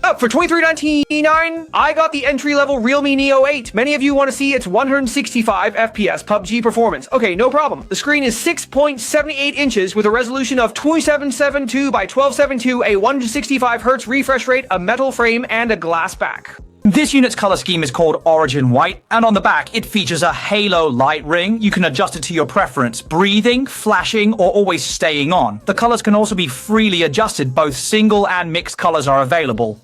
For $23.99, I got the entry-level Realme Neo8. Many of you want to see its 165 FPS PUBG performance. Okay, no problem. The screen is 6.78 inches with a resolution of 2772 by 1272, a 165Hz refresh rate, a metal frame, and a glass back. This unit's color scheme is called Origin White, and on the back it features a halo light ring. You can adjust it to your preference, breathing, flashing, or always staying on. The colors can also be freely adjusted, both single and mixed colors are available.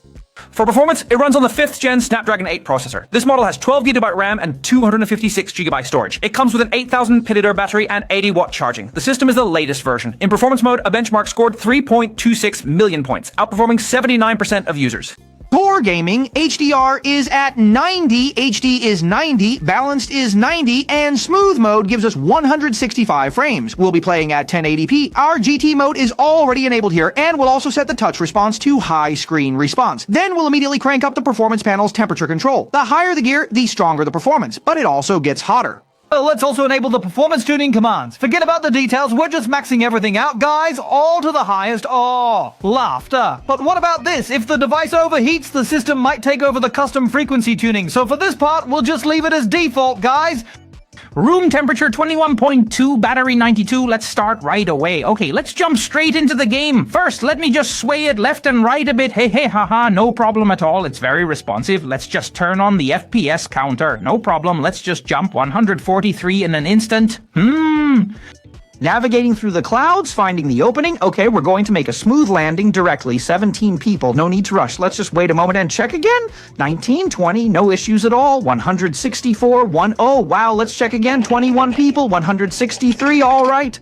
For performance, it runs on the 5th gen Snapdragon 8 processor. This model has 12GB RAM and 256GB storage. It comes with an 8000 mAh battery and 80-watt charging. The system is the latest version. In performance mode, a benchmark scored 3.26 million points, outperforming 79% of users. For gaming, HDR is at 90, HD is 90, balanced is 90, and smooth mode gives us 165 frames. We'll be playing at 1080p. Our GT mode is already enabled here, and we'll also set the touch response to high screen response. Then we'll immediately crank up the performance panel's temperature control. The higher the gear, the stronger the performance, but it also gets hotter. Let's also enable the performance tuning commands. Forget about the details, we're just maxing everything out, guys, all to the highest. Oh, laughter. But what about this? If the device overheats, the system might take over the custom frequency tuning. So for this part, we'll just leave it as default, guys. Room temperature 21.2, battery 92. Let's start right away. Okay, let's jump straight into the game. First, let me just sway it left and right a bit. Hey, haha, no problem at all. It's very responsive. Let's just turn on the FPS counter. No problem. Let's just jump 143 in an instant. Navigating through the clouds, finding the opening. Okay, we're going to make a smooth landing directly. 17 people, no need to rush. Let's just wait a moment and check again. 19, 20, no issues at all. 164, oh, wow, let's check again. 21 people, 163, all right.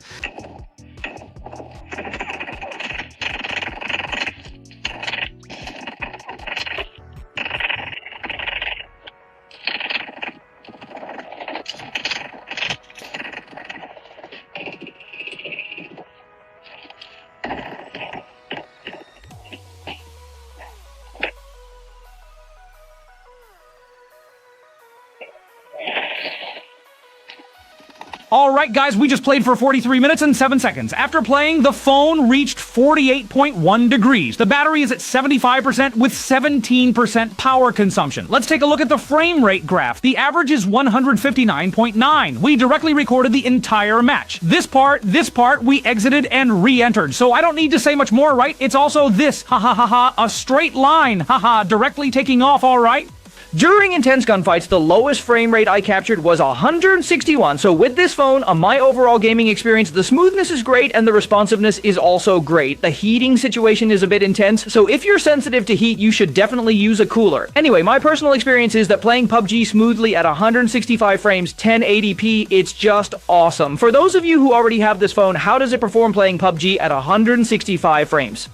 Alright guys, we just played for 43 minutes and 7 seconds. After playing, the phone reached 48.1 degrees. The battery is at 75% with 17% power consumption. Let's take a look at the frame rate graph. The average is 159.9. We directly recorded the entire match. This part, we exited and re-entered. So I don't need to say much more, right? It's also this, a straight line, directly taking off, alright? During intense gunfights, the lowest frame rate I captured was 161, so with this phone, on my overall gaming experience, the smoothness is great and the responsiveness is also great. The heating situation is a bit intense, so if you're sensitive to heat, you should definitely use a cooler. Anyway, my personal experience is that playing PUBG smoothly at 165 frames, 1080p, it's just awesome. For those of you who already have this phone, how does it perform playing PUBG at 165 frames?